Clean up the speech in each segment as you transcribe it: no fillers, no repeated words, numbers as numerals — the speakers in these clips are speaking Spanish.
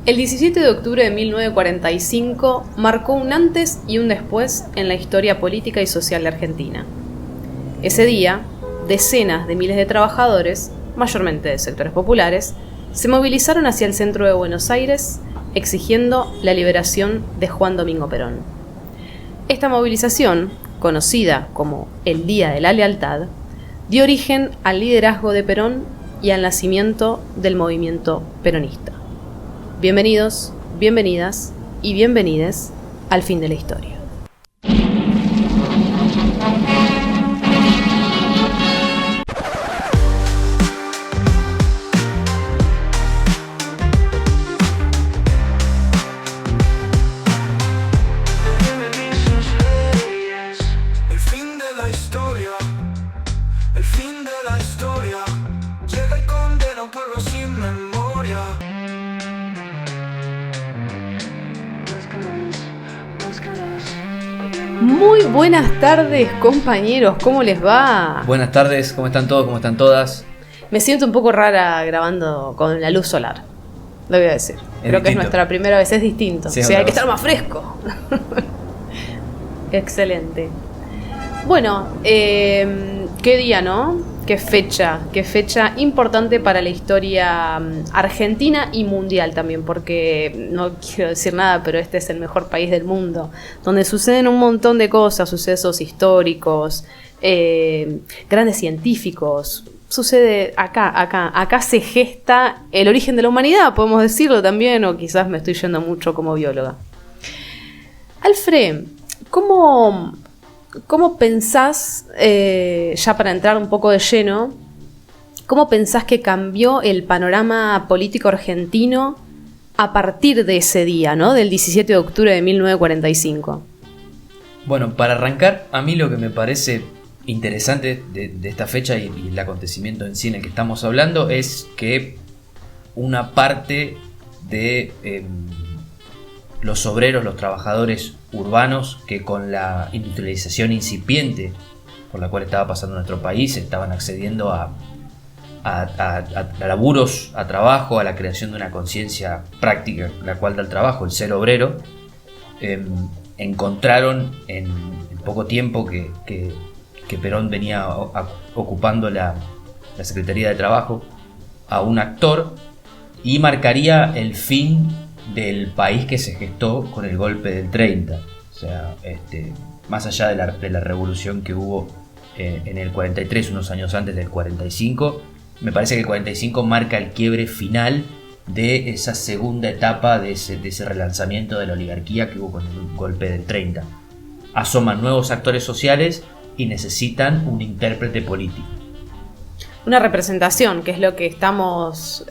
El 17 de octubre de 1945 marcó un antes y un después en la historia política y social de Argentina. Ese día, decenas de miles de trabajadores, mayormente de sectores populares, se movilizaron hacia el centro de Buenos Aires exigiendo la liberación de Juan Domingo Perón. Esta movilización, conocida como el Día de la Lealtad, dio origen al liderazgo de Perón y al nacimiento del movimiento peronista. Bienvenidos, bienvenidas y bienvenides al fin de la historia. Muy buenas tardes, compañeros, ¿cómo les va? Buenas tardes, ¿cómo están todos? ¿Cómo están todas? Me siento un poco rara grabando con la luz solar, lo voy a decir. Creo que es nuestra primera vez, es distinto. Sí, o sea, hay que estar más fresco. Excelente. Bueno, qué día, ¿no? Qué fecha importante para la historia argentina y mundial también, porque no quiero decir nada, pero este es el mejor país del mundo, donde suceden un montón de cosas, sucesos históricos, grandes científicos. Sucede acá se gesta el origen de la humanidad, podemos decirlo también, o quizás me estoy yendo mucho como bióloga. Alfred, ¿Cómo pensás, ya para entrar un poco de lleno, cómo pensás que cambió el panorama político argentino a partir de ese día, ¿no? Del 17 de octubre de 1945? Bueno, para arrancar, a mí lo que me parece interesante de esta fecha y el acontecimiento en sí en el que estamos hablando es que una parte de los obreros, los trabajadores urbanos que con la industrialización incipiente por la cual estaba pasando nuestro país estaban accediendo a laburos, a trabajo, a la creación de una conciencia práctica, la cual da el trabajo, el ser obrero, encontraron en poco tiempo que Perón venía ocupando la Secretaría de Trabajo a un actor y marcaría el fin del país que se gestó con el golpe del 30, o sea, más allá de la revolución que hubo en el 43, unos años antes del 45, me parece que el 45 marca el quiebre final de esa segunda etapa de ese relanzamiento de la oligarquía que hubo con el golpe del 30. Asoman nuevos actores sociales y necesitan un intérprete político. Una representación, que es lo que estamos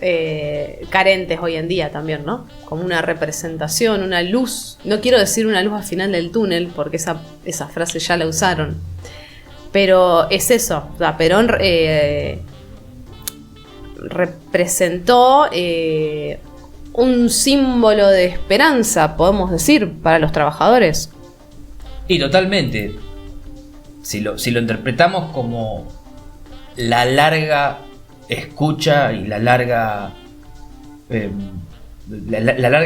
carentes hoy en día también, ¿no? Como una representación, una luz. No quiero decir una luz al final del túnel, porque esa frase ya la usaron. Pero es eso. O sea, Perón representó un símbolo de esperanza, podemos decir, para los trabajadores. Y totalmente. Si lo interpretamos como la larga escucha y la larga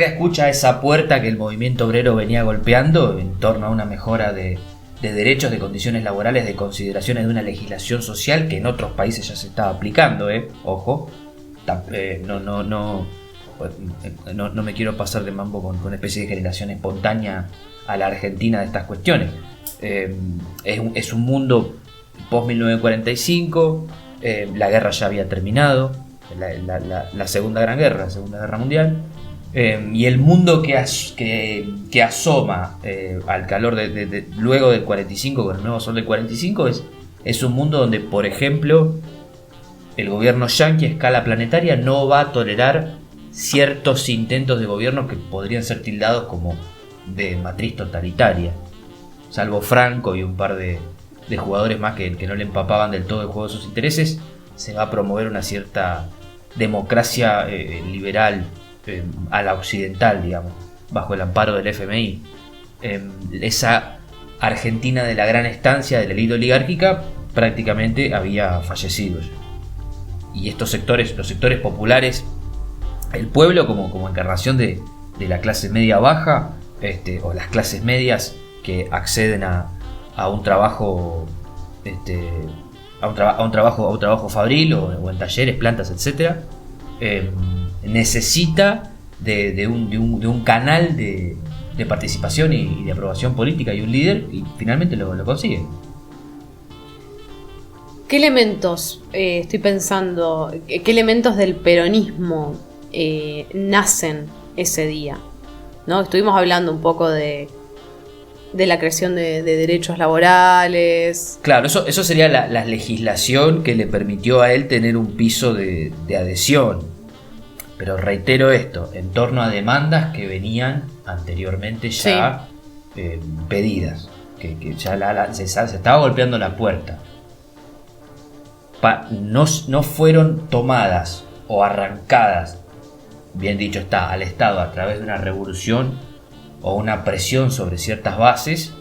escucha a esa puerta que el movimiento obrero venía golpeando en torno a una mejora de derechos, de condiciones laborales, de consideraciones de una legislación social que en otros países ya se estaba aplicando, ojo, no me quiero pasar de mambo con una especie de generación espontánea a la Argentina de estas cuestiones. Es un mundo post-1945, la guerra ya había terminado, la Segunda Gran Guerra, la Segunda Guerra Mundial, y el mundo que asoma al calor luego del 45, con el nuevo sol del 45, es un mundo donde, por ejemplo, el gobierno yanqui a escala planetaria no va a tolerar ciertos intentos de gobierno que podrían ser tildados como de matriz totalitaria, salvo Franco y un par de jugadores más que no le empapaban del todo el juego de sus intereses. Se va a promover una cierta democracia liberal a la occidental, digamos, bajo el amparo del FMI. Esa Argentina de la gran estancia de la élite oligárquica prácticamente había fallecido ya. Y estos sectores, los sectores populares el pueblo como encarnación de la clase media baja, o las clases medias que acceden a un trabajo, a un trabajo fabril o en talleres, plantas, etcétera, necesita de un canal de participación y de aprobación política y un líder, y finalmente lo consigue. ¿Qué elementos, estoy pensando, qué elementos del peronismo nacen ese día? ¿No? Estuvimos hablando un poco de la creación de derechos laborales. Claro, eso sería la legislación que le permitió a él tener un piso de adhesión. Pero reitero esto, en torno a demandas que venían anteriormente ya pedidas, que ya se estaba golpeando la puerta. No fueron tomadas o arrancadas, bien dicho está, al Estado a través de una revolución o una presión sobre ciertas bases,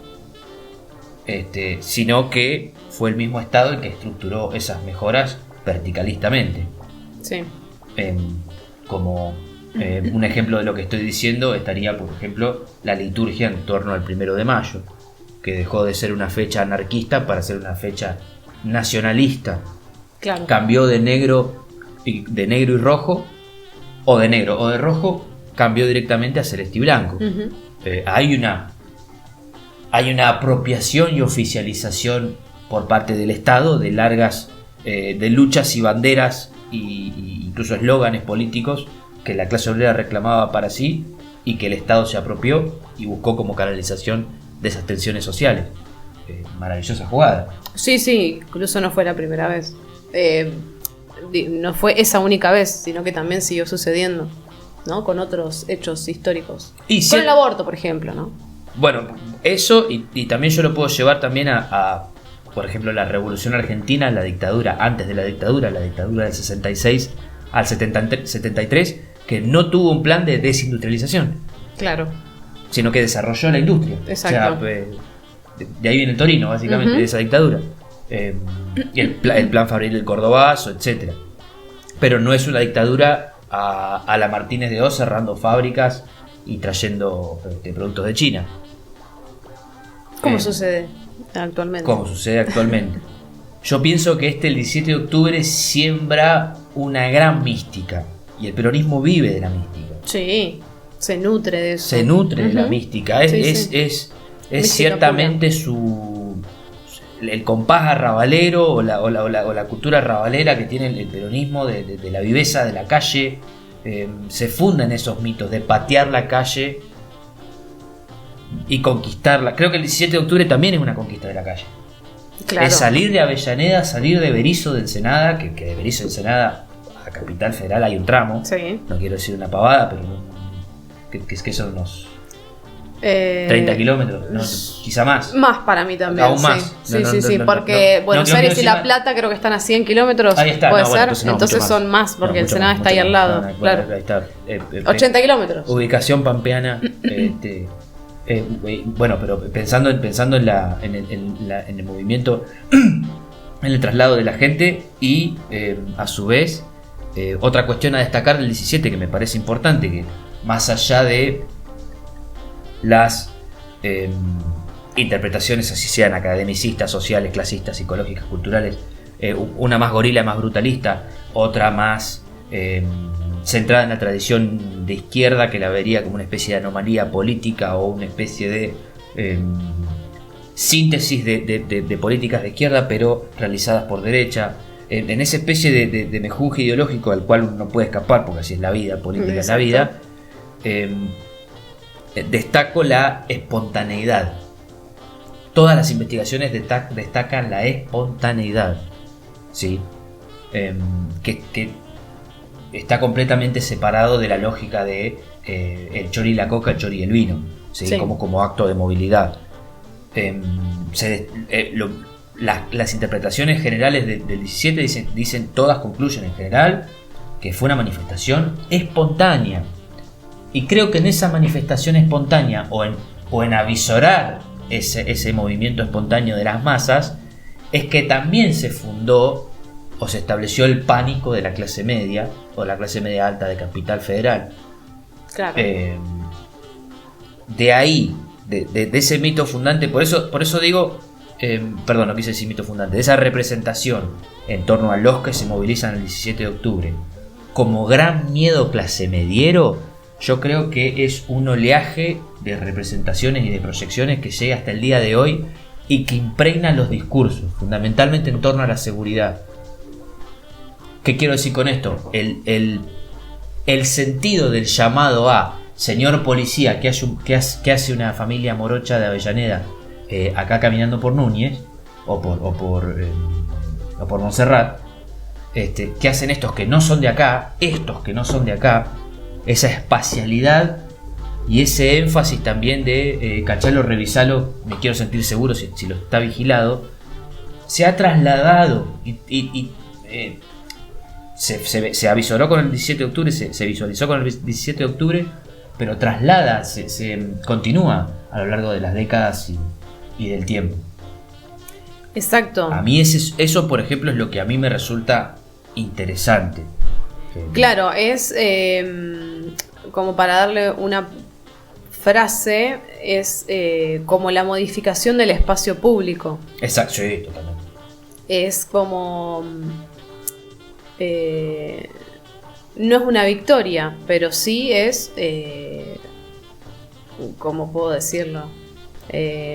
sino que fue el mismo Estado el que estructuró esas mejoras verticalistamente. Sí. Como un ejemplo de lo que estoy diciendo estaría, por ejemplo, la liturgia en torno al 1 de mayo, que dejó de ser una fecha anarquista para ser una fecha nacionalista. Claro. Cambió de negro y rojo, o de negro o de rojo, cambió directamente a celeste y blanco. Uh-huh. Hay una apropiación y oficialización por parte del Estado de largas de luchas y banderas y incluso eslóganes políticos que la clase obrera reclamaba para sí y que el Estado se apropió y buscó como canalización de esas tensiones sociales. Maravillosa jugada. Sí, incluso no fue la primera vez. No fue esa única vez, sino que también siguió sucediendo, ¿no? Con otros hechos históricos. Con el aborto, por ejemplo, ¿no? Bueno, eso y también yo lo puedo llevar también a por ejemplo, la Revolución Argentina, la dictadura, antes de la dictadura del 66 al 73, que no tuvo un plan de desindustrialización. Claro. Sino que desarrolló la industria. Exacto. O sea, de ahí viene el Torino, básicamente, de esa dictadura. Y el plan Fabril del Cordobazo, etc. Pero no es una dictadura a la Martínez de Oz cerrando fábricas y trayendo productos de China. ¿Cómo sucede actualmente? Como sucede actualmente. Yo pienso que el 17 de octubre siembra una gran mística. Y el peronismo vive de la mística. Sí, se nutre de eso. Se nutre de la mística. Es ciertamente el compás arrabalero o la cultura arrabalera que tiene el peronismo de la viveza de la calle. Se funda en esos mitos de patear la calle y conquistarla. Creo que el 17 de octubre también es una conquista de la calle. Claro. Es salir de Avellaneda, salir de Berisso de Ensenada, que de Berisso de Ensenada a Capital Federal hay un tramo. Sí. No quiero decir una pavada, pero que son unos 30 kilómetros, ¿no? Quizá más. Más para mí también. Aún más. Sí, porque Buenos Aires y La Plata creo que están a 100 kilómetros. Ahí está, puede no, ser. Bueno, entonces son más, porque Ensenada está ahí al lado. Claro. Ahí está. 80 kilómetros. Ubicación pampeana. Bueno, pero pensando en el movimiento, en el traslado de la gente y a su vez otra cuestión a destacar del 17 que me parece importante, que más allá de las interpretaciones, así sean academicistas, sociales, clasistas, psicológicas, culturales, una más gorila, más brutalista, otra más centrada en la tradición de izquierda, que la vería como una especie de anomalía política o una especie de síntesis de políticas de izquierda pero realizadas por derecha, en esa especie de mejunje ideológico al cual uno no puede escapar porque así es la vida, política es la vida. Destaco la espontaneidad. Todas las investigaciones destacan la espontaneidad, ¿sí? Que está completamente separado de la lógica de el chori y la coca, el chori y el vino, ¿sí? Sí. Como acto de movilidad. Las interpretaciones generales del 17 dicen, todas concluyen en general que fue una manifestación espontánea. Y creo que en esa manifestación espontánea o en avisorar ese movimiento espontáneo de las masas es que también se fundó o se estableció el pánico de la clase media o la clase media alta de Capital Federal. Claro. De ahí, de ese mito fundante, por eso digo, perdón, no quise decir mito fundante, de esa representación en torno a los que se movilizan el 17 de octubre como gran miedo clase mediero, yo creo que es un oleaje de representaciones y de proyecciones que llega hasta el día de hoy y que impregna los discursos, fundamentalmente en torno a la seguridad. ¿Qué quiero decir con esto? El sentido del llamado a señor policía que hace una familia morocha de Avellaneda acá caminando por Núñez o por Montserrat, ¿qué hacen estos que no son de acá? Esa espacialidad y ese énfasis también de cachalo, revisalo, me quiero sentir seguro si lo está vigilado, se ha trasladado y se avisoró con el 17 de octubre, se visualizó con el 17 de octubre, pero traslada, se continúa a lo largo de las décadas y del tiempo. Exacto. A mí eso, por ejemplo, es lo que a mí me resulta interesante. Claro, es como para darle una frase, es como la modificación del espacio público. Exacto, sí, totalmente. Es como... no es una victoria, pero sí es... ¿cómo puedo decirlo?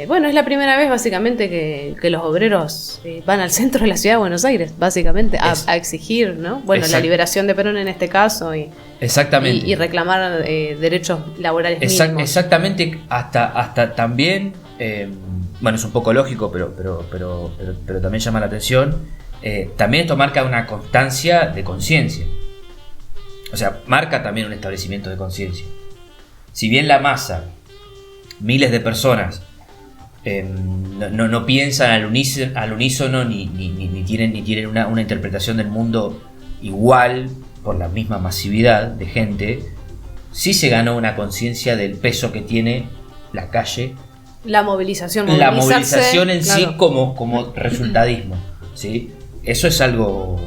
Bueno, es la primera vez básicamente que los obreros van al centro de la ciudad de Buenos Aires, básicamente, a exigir, ¿no? Bueno, la liberación de Perón en este caso exactamente. Y reclamar derechos laborales mínimos. Exactamente, hasta también, bueno, es un poco lógico, pero también llama la atención. También esto marca una constancia de conciencia. O sea, marca también un establecimiento de conciencia. Si bien la masa, miles de personas, no piensan al unísono ni tienen una interpretación del mundo igual por la misma masividad de gente, sí se ganó una conciencia del peso que tiene la calle, la movilización en claro. Sí como resultadismo, ¿sí? Eso es algo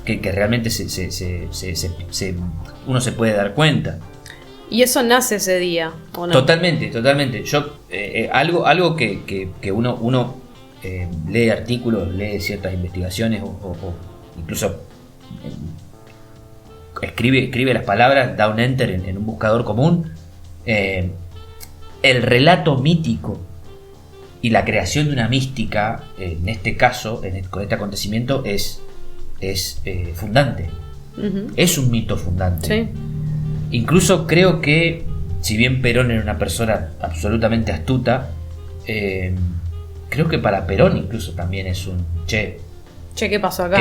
que realmente uno se puede dar cuenta. Y eso nace ese día, ¿o no? Totalmente. Yo algo que uno lee artículos, lee ciertas investigaciones o incluso escribe las palabras, da un enter en un buscador común. El relato mítico y la creación de una mística, en este caso, con este acontecimiento, es fundante. Uh-huh. Es un mito fundante. Sí. Incluso creo que, si bien Perón era una persona absolutamente astuta, creo que para Perón incluso también es un Che, ¿qué pasó acá?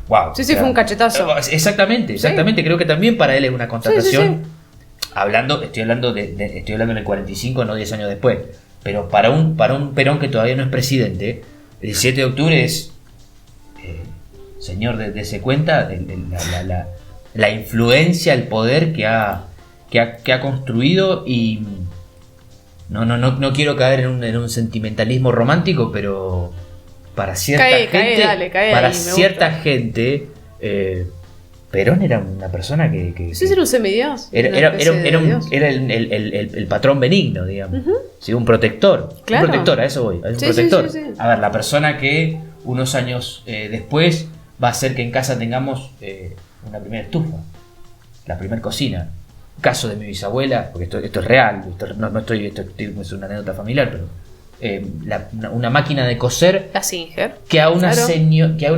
Wow, sí, fue un cachetazo. Exactamente. ¿Sí? Creo que también para él es una constatación. Sí. Estoy hablando en el 45, no 10 años después. Pero para un Perón que todavía no es presidente, el 17 de octubre es, señor, dese cuenta, la influencia, el poder que ha construido. Y no quiero caer en un sentimentalismo romántico, pero para cierta gente Perón era una persona que sí, era un semidios. Era el patrón benigno, digamos. Uh-huh. ¿Sí? Un protector. Claro. Un protector, a eso voy. Es un protector. Sí. A ver, la persona que unos años después va a hacer que en casa tengamos una primera estufa, la primera cocina. Caso de mi bisabuela, porque esto es real, esto es una anécdota familiar, pero una máquina de coser, la Singer, que a una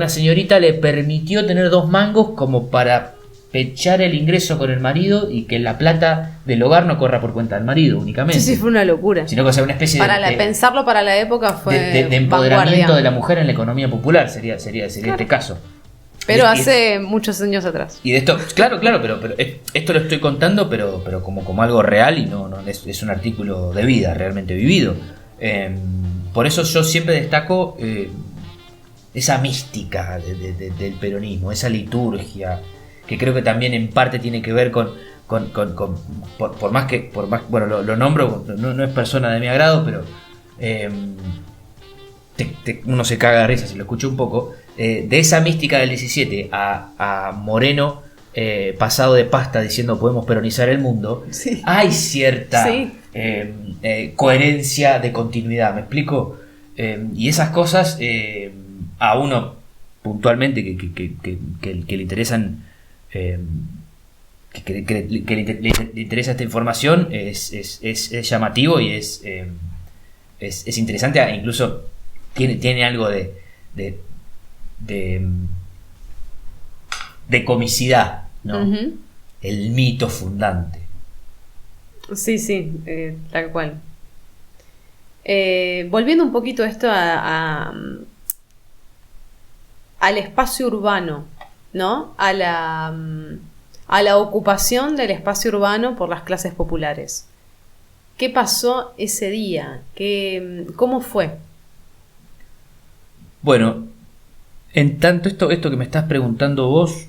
señorita le permitió tener 2 mangos como para pechar el ingreso con el marido y que la plata del hogar no corra por cuenta del marido únicamente. Sí, fue una locura. Sino que sea una especie pensarlo para la época fue de empoderamiento de la mujer en la economía popular, sería claro. Este caso. Pero hace muchos años atrás. Y de esto, claro, pero esto lo estoy contando, pero como algo real y no es un artículo de vida, realmente vivido. Por eso yo siempre destaco esa mística del peronismo, esa liturgia, que creo que también en parte tiene que ver con por más bueno, lo nombro, no es persona de mi agrado, pero uno se caga de risa si lo escucha un poco. de esa mística del 17 a Moreno pasado de pasta diciendo podemos peronizar el mundo, Sí. hay cierta Sí. coherencia de continuidad, ¿me explico? Y esas cosas a uno puntualmente que le interesan, que le interesa esta información, es llamativo y es interesante, incluso tiene algo de comicidad, ¿no? Ujú. El mito fundante. Sí, sí, tal cual. Volviendo un poquito esto al espacio urbano, ¿no? A la ocupación del espacio urbano por las clases populares. ¿Qué pasó ese día? ¿Cómo fue? Bueno, en tanto esto que me estás preguntando vos,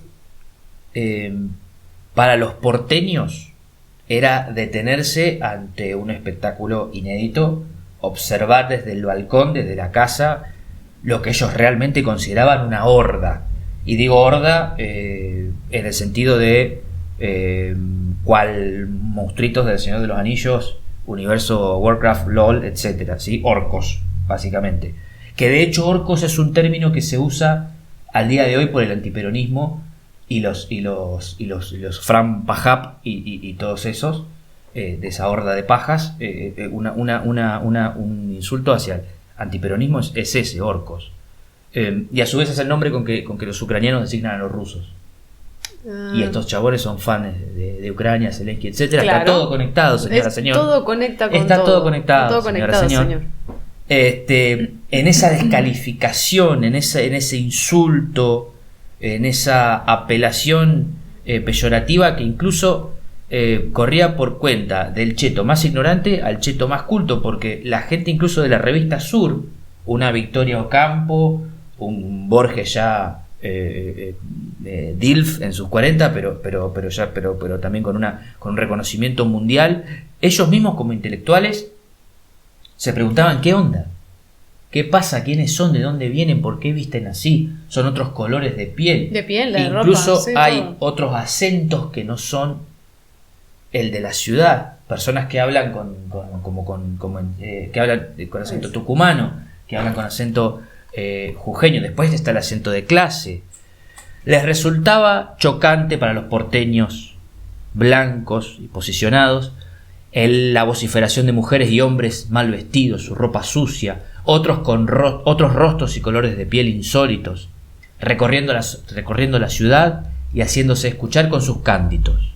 para los porteños era detenerse ante un espectáculo inédito, observar desde el balcón, desde la casa, lo que ellos realmente consideraban una horda. Y digo horda en el sentido de cual monstruitos del Señor de los Anillos, universo Warcraft, LOL, etcétera, ¿sí? Orcos, básicamente. Que de hecho orcos es un término que se usa al día de hoy por el antiperonismo y los Fran Pajap y todos esos, de esa horda de pajas, un insulto hacia el antiperonismo es ese, orcos. Y a su vez es el nombre con que los ucranianos designan a los rusos. Y estos chabones son fans de Ucrania, Zelensky, etcétera. Claro. Está todo conectado, señora, señor. Todo conecta con Está todo conectado, Todo conectado, señora, señor. En esa descalificación, en ese insulto, en esa apelación peyorativa que incluso corría por cuenta del cheto más ignorante al cheto más culto, porque la gente incluso de la revista Sur, una Victoria Ocampo, un Borges ya DILF en sus 40, pero también con un reconocimiento mundial, ellos mismos como intelectuales se preguntaban qué onda, qué pasa, quiénes son, de dónde vienen, por qué visten así, son otros colores de piel, De piel, de ropa, incluso sí, hay todo. otros acentos que no son el de la ciudad, personas que hablan que hablan con acento tucumano, que hablan con acento jujeño, después está el acento de clase. Les resultaba chocante para los porteños blancos y posicionados la vociferación de mujeres y hombres mal vestidos, su ropa sucia, otros con otros rostros y colores de piel insólitos, recorriendo la ciudad y haciéndose escuchar con sus cántitos.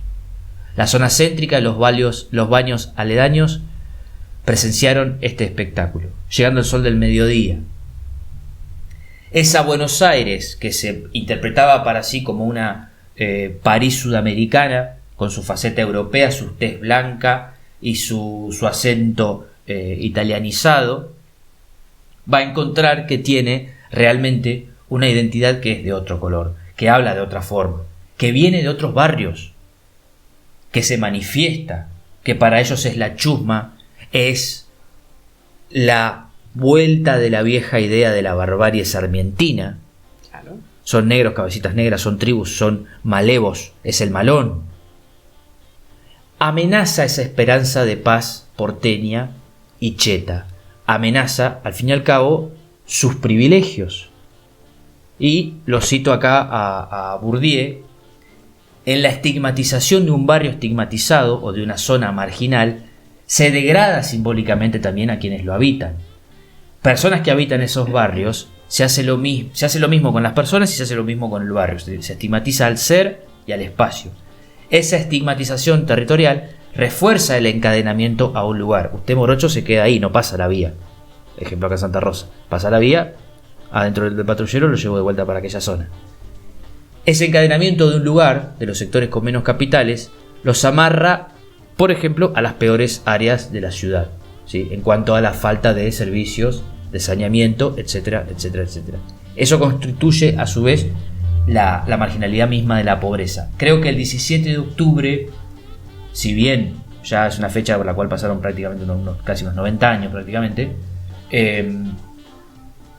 La zona céntrica y los baños aledaños presenciaron este espectáculo, llegando el sol del mediodía. Esa Buenos Aires, que se interpretaba para sí como una París sudamericana, con su faceta europea, su tez blanca y su acento italianizado, va a encontrar que tiene realmente una identidad que es de otro color, que habla de otra forma, que viene de otros barrios, que se manifiesta, que para ellos es la chusma, es la vuelta de la vieja idea de la barbarie sarmientina. Claro. Son negros, cabecitas negras, son tribus, son malevos, es el malón. Amenaza esa esperanza de paz porteña y cheta. Amenaza, al fin y al cabo, sus privilegios. Y lo cito acá a Bourdieu: en la estigmatización de un barrio estigmatizado o de una zona marginal, se degrada simbólicamente también a quienes lo habitan. Personas que habitan esos barrios, se hace lo mismo con las personas y se hace lo mismo con el barrio. Se estigmatiza al ser y al espacio. Esa estigmatización territorial refuerza el encadenamiento a un lugar. Usted, morocho, se queda ahí, no pasa la vía. Ejemplo acá en Santa Rosa. Pasa la vía, adentro del patrullero lo llevo de vuelta para aquella zona. Ese encadenamiento de un lugar, de los sectores con menos capitales, los amarra, por ejemplo, a las peores áreas de la ciudad, ¿sí? En cuanto a la falta de servicios, de saneamiento, etcétera, etcétera, etcétera. Eso constituye, a su vez, la marginalidad misma de la pobreza. Creo que el 17 de octubre, si bien ya es una fecha por la cual pasaron prácticamente casi unos 90 años prácticamente,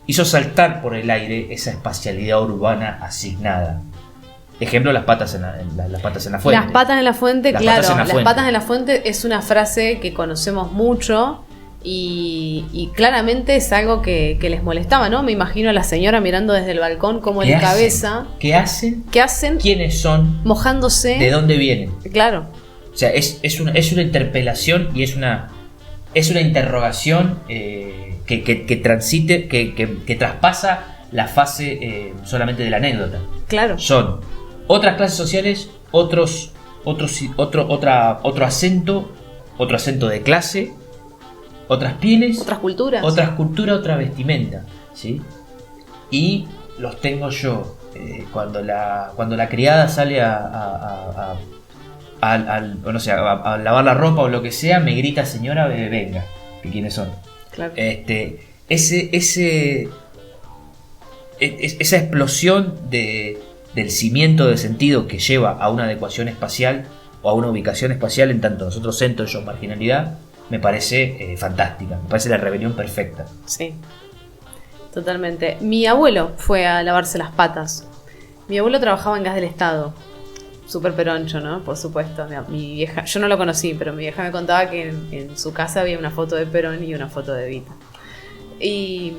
hizo saltar por el aire esa espacialidad urbana asignada. Ejemplo, las patas en la fuente. Las patas en la fuente, Las claro. patas en la Las fuente. patas en la fuente es una frase que conocemos mucho y claramente es algo que les molestaba, ¿no? Me imagino a la señora mirando desde el balcón como ¿Qué en hacen? cabeza. ¿Qué hacen? ¿Qué hacen? ¿Quiénes son? Mojándose. ¿De dónde vienen? Claro. O sea, es una interpelación y es una interrogación que transite, que traspasa la fase solamente de la anécdota. Claro. Son otras clases sociales, otro acento de clase, otras pieles, Otras culturas. otras culturas, otra vestimenta, ¿sí? Y los tengo yo. Cuando la criada sale a lavar la ropa o lo que sea, me grita señora, venga, que quiénes son. Claro. Esa explosión del cimiento de sentido que lleva a una adecuación espacial o a una ubicación espacial en tanto nosotros centro, ellos marginalidad, me parece fantástica, me parece la rebelión perfecta. Sí, totalmente. Mi abuelo fue a lavarse las patas. Mi abuelo trabajaba en Gas del Estado. Súper peroncho, ¿no? Por supuesto. Mi vieja, yo no lo conocí, pero mi vieja me contaba que en su casa había una foto de Perón y una foto de Evita. Y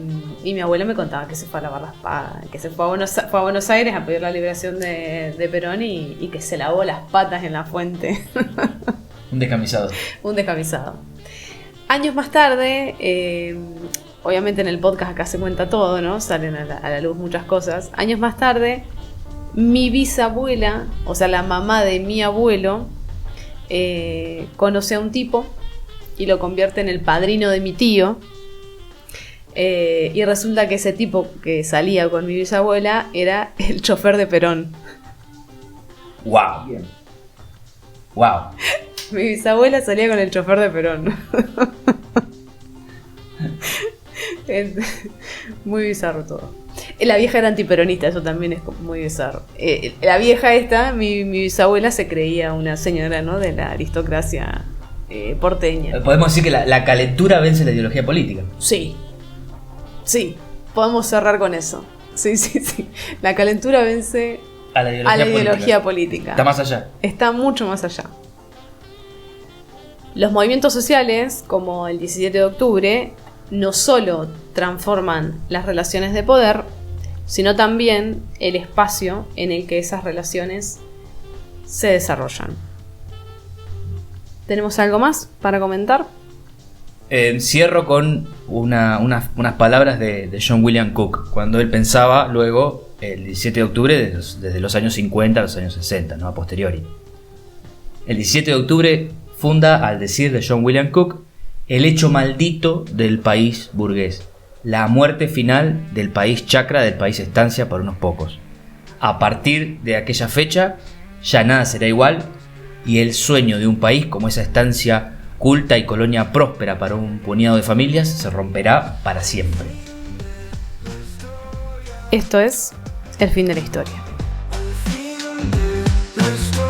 mi abuelo me contaba que se fue a lavar las patas, que se fue a Buenos Aires a pedir la liberación de Perón y que se lavó las patas en la fuente. Un descamisado. Un descamisado. Años más tarde, obviamente en el podcast acá se cuenta todo, ¿no? Salen a la luz muchas cosas. Años más tarde, mi bisabuela, o sea, la mamá de mi abuelo, conoce a un tipo y lo convierte en el padrino de mi tío. Y resulta que ese tipo que salía con mi bisabuela era el chofer de Perón. ¡Wow! ¡Wow! Mi bisabuela salía con el chofer de Perón. Muy bizarro todo. La vieja era antiperonista, eso también es muy bizarro. La vieja esta, mi bisabuela, se creía una señora, ¿no? De la aristocracia porteña. Podemos decir que la calentura vence la ideología política. Sí, podemos cerrar con eso. Sí. La calentura vence A la ideología política. Está más allá. Está mucho más allá. Los movimientos sociales, como el 17 de octubre, no solo transforman las relaciones de poder, sino también el espacio en el que esas relaciones se desarrollan. ¿Tenemos algo más para comentar? Cierro con unas palabras de John William Cook, cuando él pensaba luego el 17 de octubre desde los años 50 a los años 60, ¿no? A posteriori. El 17 de octubre funda, al decir de John William Cook, el hecho maldito del país burgués, la muerte final del país chacra, del país estancia para unos pocos. A partir de aquella fecha ya nada será igual y el sueño de un país como esa estancia culta y colonia próspera para un puñado de familias se romperá para siempre. Esto es el fin de la historia. Al fin de la historia.